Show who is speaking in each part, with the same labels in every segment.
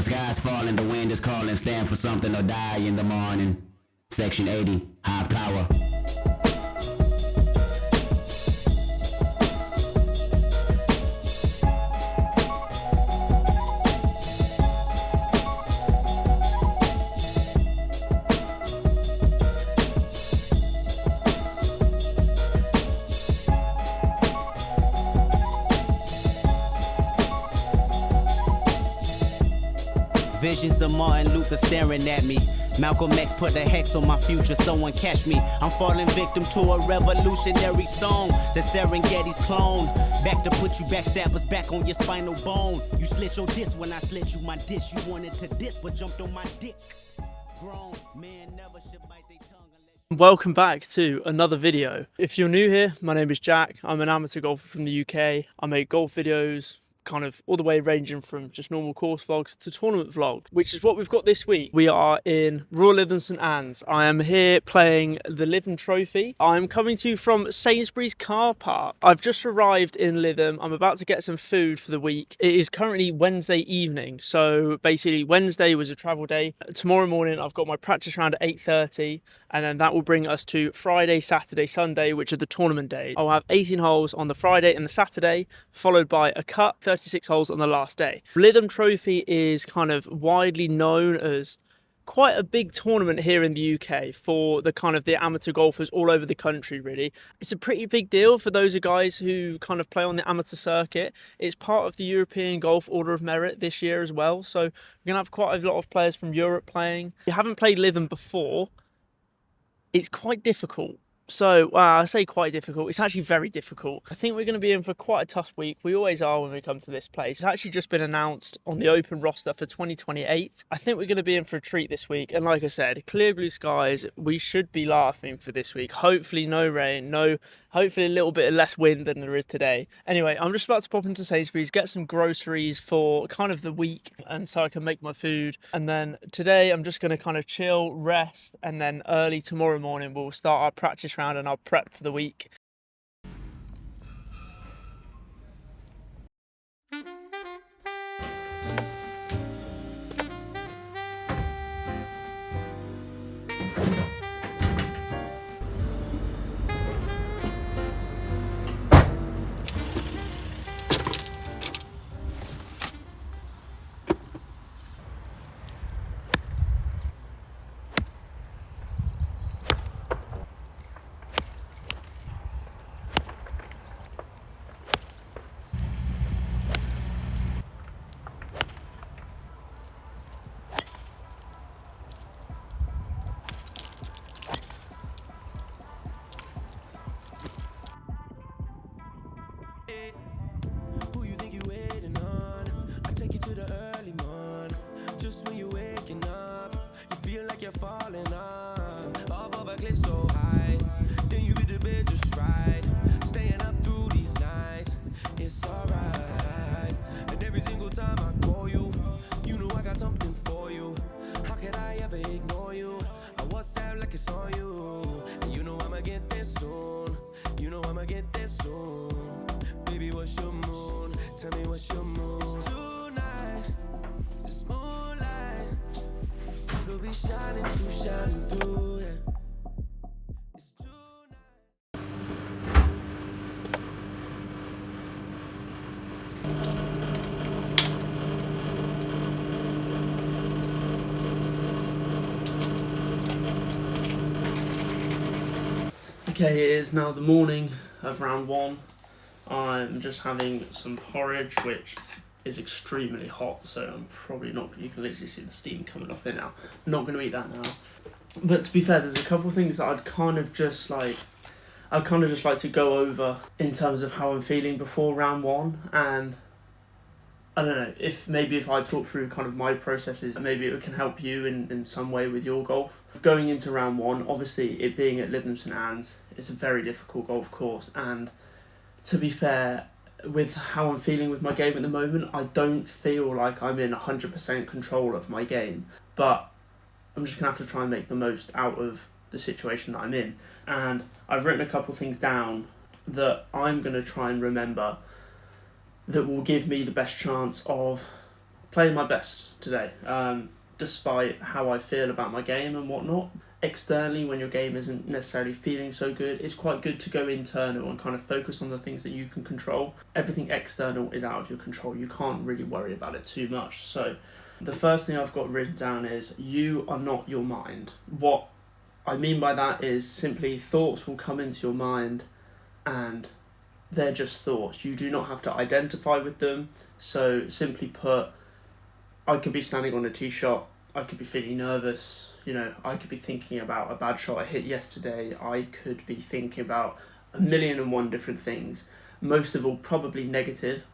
Speaker 1: The sky's falling, the wind is calling, stand for something or die in the morning. Section 80, high power.
Speaker 2: Visions of Martin Luther staring at me. Malcolm X put a hex on my future, someone catch me. I'm falling victim to a revolutionary song. The Serengeti's clone. Back to put you backstabbers back on your spinal bone. You slit your disc when I slit you my dish. You wanted to diss but jumped on my dick. Grown man never should bite their tongue unless...
Speaker 3: Welcome back to another video. If you're new here, my name is Jack. I'm an amateur golfer from the UK. I make golf videos kind of all the way ranging from just normal course vlogs to tournament vlog, which is what we've got this week. We are in Royal Lytham St Anne's. I am here playing the Lytham Trophy. I'm coming to you from Sainsbury's car park. I've just arrived in Lytham. I'm about to get some food for the week. It is currently Wednesday evening, so basically Wednesday was a travel day. Tomorrow morning I've got my practice round at 8:30, and then that will bring us to Friday, Saturday, Sunday, which are the tournament days. I'll have 18 holes on the Friday and the Saturday, followed by a cut, 36 holes on the last day. Lytham Trophy is kind of widely known as quite a big tournament here in the UK for the kind of the amateur golfers all over the country, really. It's a pretty big deal for those guys who kind of play on the amateur circuit. It's part of the European Golf Order of Merit this year as well, so we're going to have quite a lot of players from Europe playing. If you haven't played Lytham before, it's quite difficult. So, I say quite difficult, it's actually very difficult. I think we're going to be in for quite a tough week. We always are when we come to this place. It's actually just been announced on the open roster for 2028. I think we're going to be in for a treat this week. And like I said, clear blue skies, we should be laughing for this week. Hopefully no rain, hopefully a little bit less wind than there is today. Anyway, I'm just about to pop into Sainsbury's, get some groceries for kind of the week, and so I can make my food. And then today I'm just going to kind of chill, rest, and then early tomorrow morning we'll start our practice round and our prep for the week.
Speaker 4: Who you think you waiting on? I take you to the early morn. Just when you're waking up, you feel like you're falling off of a cliff so high. Then you get to bed just right, staying up through these nights. It's alright. And every single time I call you, you know I got something for you. How could I ever ignore you? I WhatsApp like it's on you, and you know I'ma get there soon. You know I'ma get there soon. Baby, what's your mood? Tell me what's your mood. It's tonight, it's moonlight. We'll be shining through, yeah. It's tonight.
Speaker 3: Okay, it is now the morning of round one. I'm just having some porridge, which is extremely hot, so I'm probably not, you can literally see the steam coming off it now. I'm not going to eat that now. But to be fair, there's a couple of things that I'd kind of just like to go over in terms of how I'm feeling before round one, and I don't know, if I talk through kind of my processes, maybe it can help you in some way with your golf. Going into round one, obviously it being at Lytham St Anne's, it's a very difficult golf course, and to be fair, with how I'm feeling with my game at the moment, I don't feel like I'm in 100% control of my game, but I'm just going to have to try and make the most out of the situation that I'm in. And I've written a couple of things down that I'm going to try and remember that will give me the best chance of playing my best today, despite how I feel about my game and whatnot. Externally, when your game isn't necessarily feeling so good, it's quite good to go internal and kind of focus on the things that you can control. Everything external is out of your control. You can't really worry about it too much. So the first thing I've got written down is you are not your mind. What I mean by that is simply thoughts will come into your mind and they're just thoughts. You do not have to identify with them. So simply put, I could be standing on a tee shot, I could be feeling nervous, you know, I could be thinking about a bad shot I hit yesterday, I could be thinking about 1,000,001 different things, most of all probably negative,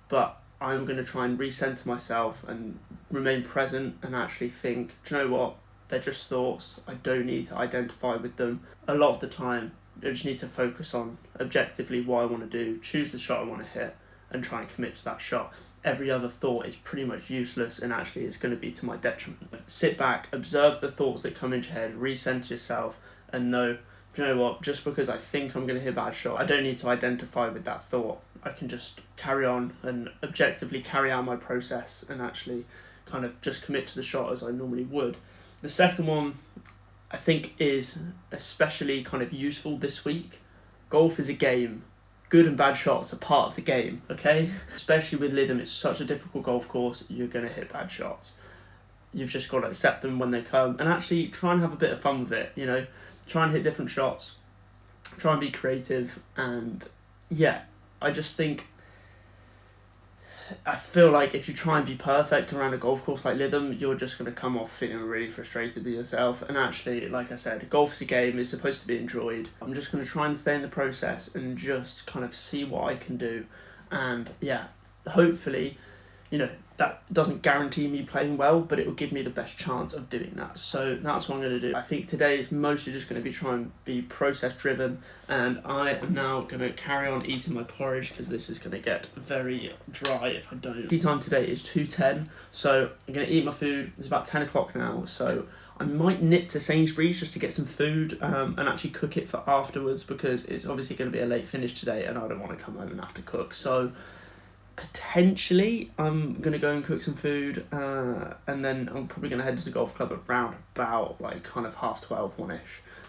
Speaker 3: but I'm going to try and recenter myself and remain present and actually think, do you know what, they're just thoughts, I don't need to identify with them. A lot of the time, I just need to focus on objectively what I want to do, choose the shot I want to hit and try and commit to that shot. Every other thought is pretty much useless and actually is going to be to my detriment. Sit back, observe the thoughts that come into your head, recenter yourself and know, do you know what, just because I think I'm going to hit a bad shot, I don't need to identify with that thought. I can just carry on and objectively carry out my process and actually kind of just commit to the shot as I normally would. The second one I think is especially kind of useful this week. Golf is a game. Good and bad shots are part of the game, okay? Especially with Lytham, it's such a difficult golf course, you're going to hit bad shots. You've just got to accept them when they come and actually try and have a bit of fun with it, you know? Try and hit different shots, try and be creative, and yeah, I just think, I feel like if you try and be perfect around a golf course like Lytham, you're just going to come off feeling really frustrated with yourself. And actually, like I said, golf's a game, it's supposed to be enjoyed. I'm just going to try and stay in the process and just kind of see what I can do. And yeah, hopefully, you know, that doesn't guarantee me playing well, but it will give me the best chance of doing that. So that's what I'm going to do. I think today is mostly just going to be trying to be process driven, and I am now going to carry on eating my porridge because this is going to get very dry if I don't. Tea time today is 2:10, so I'm going to eat my food. It's about 10 o'clock now, so I might nip to Sainsbury's just to get some food and actually cook it for afterwards because it's obviously going to be a late finish today and I don't want to come home and have to cook. So potentially I'm going to go and cook some food and then I'm probably going to head to the golf club around about like kind of 12:30, 1ish,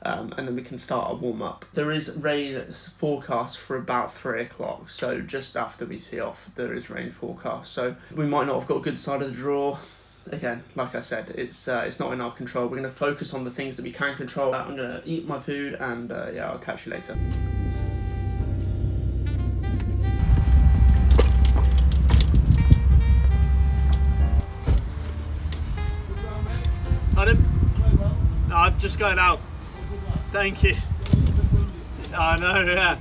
Speaker 3: and then we can start our warm-up. There is rain that's forecast for about 3 o'clock, so just after we tee off there is rain forecast, so we might not have got a good side of the draw. Again, like I said, it's not in our control. We're going to focus on the things that we can control. I'm going to eat my food and yeah, I'll catch you later. Pardon? No, I'm just going out. Thank you. I know, yeah.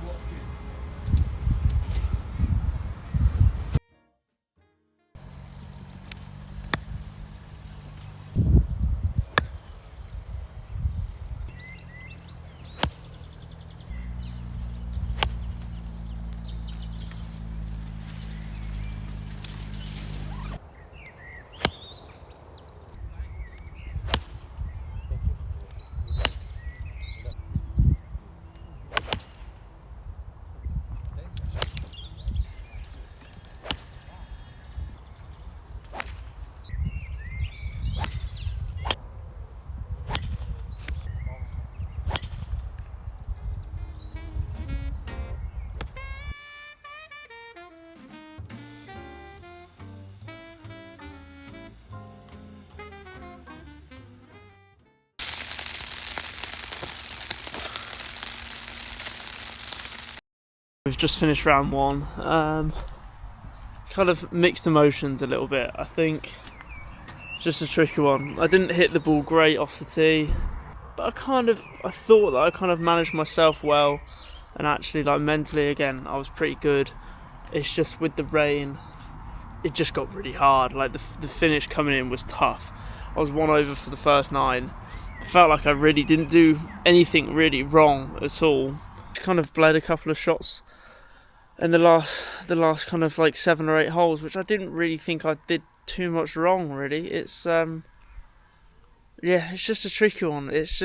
Speaker 3: We've just finished round one. Kind of mixed emotions a little bit. I think it's just a tricky one. I didn't hit the ball great off the tee, but I thought that I kind of managed myself well, and actually like mentally again I was pretty good. It's just with the rain, it just got really hard. Like the finish coming in was tough. I was 1 over for the first 9. I felt like I really didn't do anything really wrong at all. Kind of bled a couple of shots in the last kind of like 7 or 8 holes, which I didn't really think I did too much wrong really. It's yeah, it's just a tricky one. It's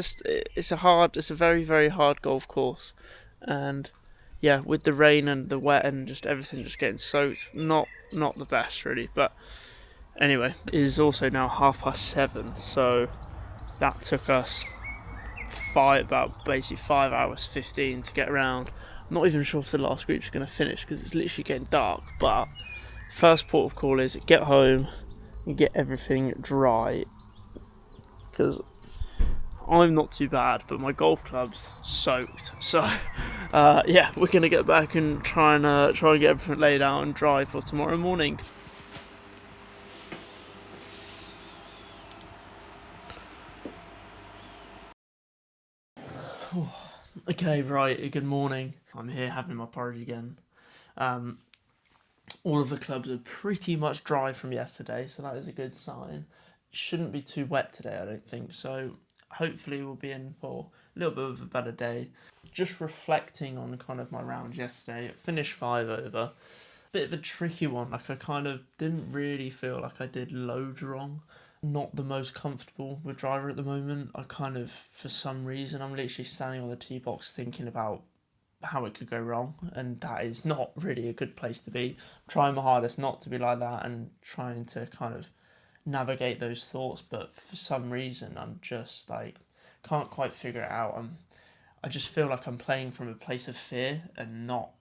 Speaker 3: a very, very hard golf course, and yeah, with the rain and the wet and just everything just getting soaked, not the best really. But Anyway, it is also now 7:30, so that took us about basically 5 hours 15 to get around. I'm not even sure if the last group's going to finish because it's literally getting dark, but first port of call is get home and get everything dry, because I'm not too bad, but my golf club's soaked. So yeah, we're going to get back and try and get everything laid out and dry for tomorrow morning. Okay, right, good morning. I'm here having my porridge again. All of the clubs are pretty much dry from yesterday, so that is a good sign. It shouldn't be too wet today, I don't think, so hopefully we'll be in for a little bit of a better day. Just reflecting on kind of my round yesterday, I finished 5 over. Bit of a tricky one, like I kind of didn't really feel like I did loads wrong. Not the most comfortable with driver at the moment. I kind of, for some reason, I'm literally standing on the tee box thinking about how it could go wrong, and that is not really a good place to be. I'm trying my hardest not to be like that and trying to kind of navigate those thoughts, but for some reason I'm just like, can't quite figure it out. I just feel like I'm playing from a place of fear and not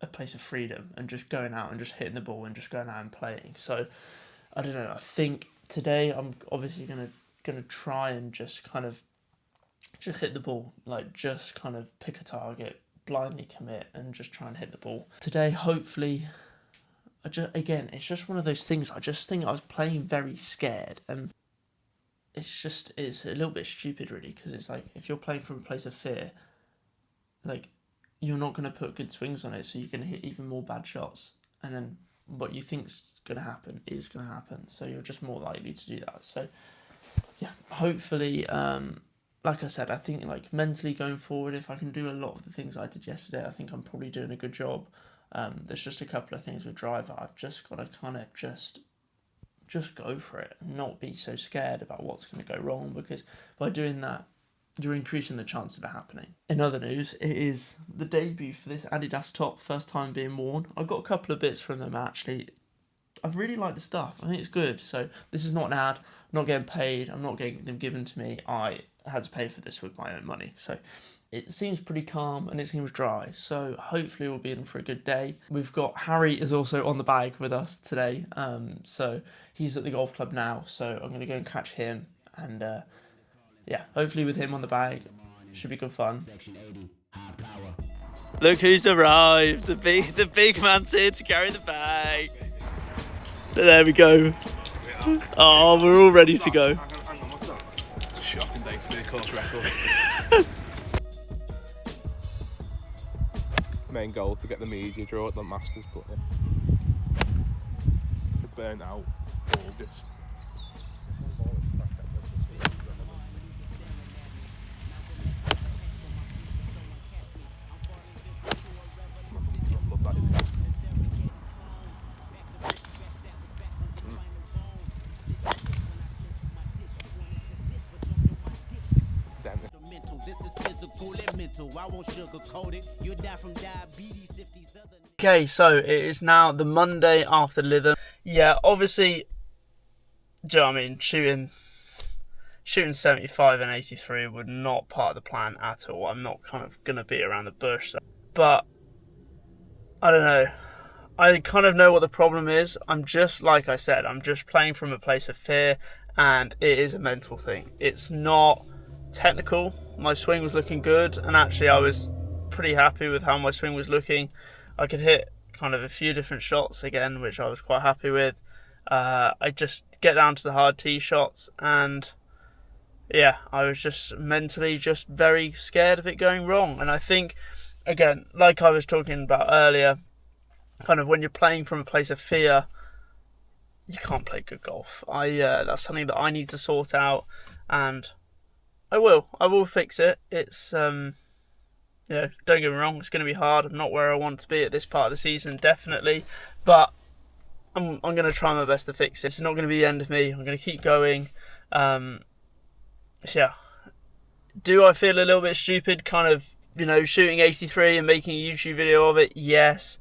Speaker 3: a place of freedom, and just going out and just hitting the ball and just going out and playing. So I don't know, I think today I'm obviously gonna try and just kind of just hit the ball, like just kind of pick a target, blindly commit and just try and hit the ball. Today, hopefully, it's just one of those things, I just think I was playing very scared, and it's a little bit stupid really, because it's like, if you're playing from a place of fear, like, you're not going to put good swings on it, so you're going to hit even more bad shots, and then what you think's going to happen is going to happen, so you're just more likely to do that. So yeah, hopefully, like I said, I think like mentally going forward, if I can do a lot of the things I did yesterday, I think I'm probably doing a good job. There's just a couple of things with driver I've just got to kind of just go for it and not be so scared about what's going to go wrong, because by doing that, you're increasing the chance of it happening. In other news, it is the debut for this Adidas top, first time being worn. I got a couple of bits from them actually. I really like the stuff. I think it's good. So this is not an ad. I'm not getting paid. I'm not getting them given to me. I had to pay for this with my own money. So it seems pretty calm and it seems dry. So hopefully we'll be in for a good day. We've got Harry is also on the bag with us today. So he's at the golf club now. So I'm going to go and catch him, and yeah, hopefully with him on the bag, should be good fun. Look who's arrived! The big man's here to carry the bag. There we go. Oh, we're all ready to go.
Speaker 5: Hang on, what's that? It's a shocking day to be a course record. Main goal to get the media draw at the Masters, but yeah. Burnt out August.
Speaker 3: Okay, so it is now the Monday after Lytham. Yeah, obviously, do you know what I mean? Shooting 75 and 83 were not part of the plan at all. I'm not kind of going to beat around the bush. But, I don't know. I kind of know what the problem is. I'm just, like I said, I'm just playing from a place of fear, and it is a mental thing. It's not technical. My swing was looking good, and actually I was pretty happy with how my swing was looking. I could hit kind of a few different shots again, which I was quite happy with. I just get down to the hard tee shots, and yeah, I was just mentally just very scared of it going wrong. And I think, again, like I was talking about earlier, kind of when you're playing from a place of fear, you can't play good golf. That's something that I need to sort out, and I will fix it. It's don't get me wrong, it's going to be hard. I'm not where I want to be at this part of the season, definitely, but I'm going to try my best to fix it. It's not going to be the end of me. I'm going to keep going. So yeah, do I feel a little bit stupid, kind of, shooting 83 and making a YouTube video of it? Yes.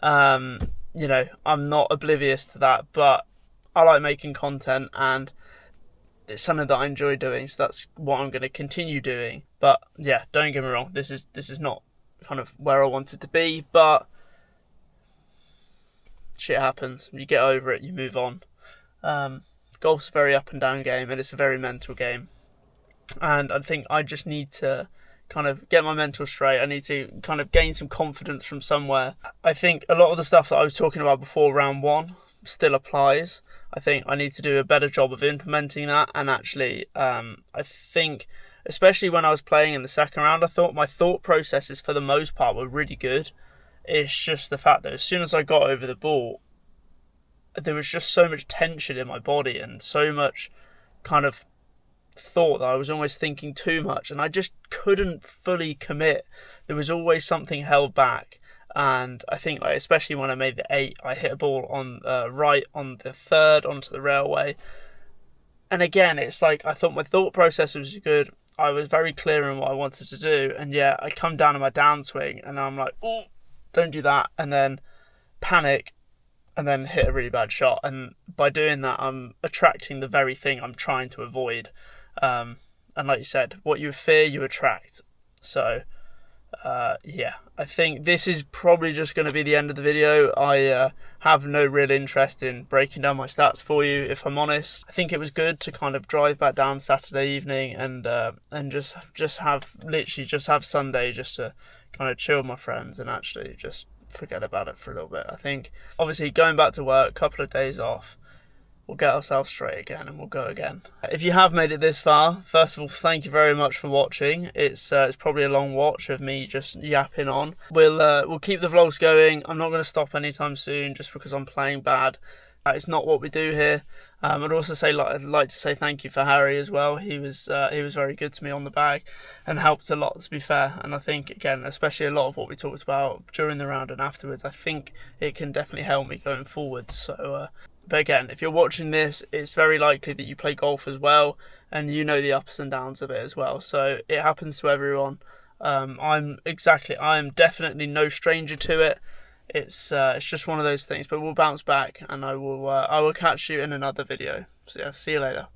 Speaker 3: I'm not oblivious to that, but I like making content, and it's something that I enjoy doing, so that's what I'm going to continue doing. But yeah, don't get me wrong, this is not kind of where I wanted to be, but shit happens. You get over it, you move on. Golf's a very up and down game, and it's a very mental game. And I think I just need to kind of get my mental straight. I need to kind of gain some confidence from somewhere. I think a lot of the stuff that I was talking about before round one still applies. I think I need to do a better job of implementing that. And actually, I think, especially when I was playing in the second round, I thought my thought processes for the most part were really good. It's just the fact that as soon as I got over the ball, there was just so much tension in my body and so much kind of thought that I was almost thinking too much, and I just couldn't fully commit. There was always something held back. And I think, like, especially when I made the 8, I hit a ball on right on the 3rd onto the railway. And again, it's like I thought my thought process was good. I was very clear in what I wanted to do. And yeah, I come down on my downswing and I'm like, oh, don't do that. And then panic and then hit a really bad shot. And by doing that, I'm attracting the very thing I'm trying to avoid. And like you said, what you fear, you attract. So yeah, I think this is probably just going to be the end of the video. I have no real interest in breaking down my stats for you, if I'm honest. I think it was good to kind of drive back down Saturday evening and just have Sunday just to kind of chill with my friends and actually just forget about it for a little bit. I think obviously going back to work, a couple of days off, we'll get ourselves straight again and we'll go again. If you have made it this far, first of all, thank you very much for watching. It's probably a long watch of me just yapping on. We'll keep the vlogs going. I'm not going to stop anytime soon just because I'm playing bad. It's not what we do here. I'd also I'd like to say thank you for Harry as well. He was very good to me on the bag and helped a lot, to be fair. And I think, again, especially a lot of what we talked about during the round and afterwards, I think it can definitely help me going forward. So but again, if you're watching this, it's very likely that you play golf as well, and you know the ups and downs of it as well. So it happens to everyone. I am definitely no stranger to it. It's just one of those things. But we'll bounce back, and I will catch you in another video. So yeah, see you later.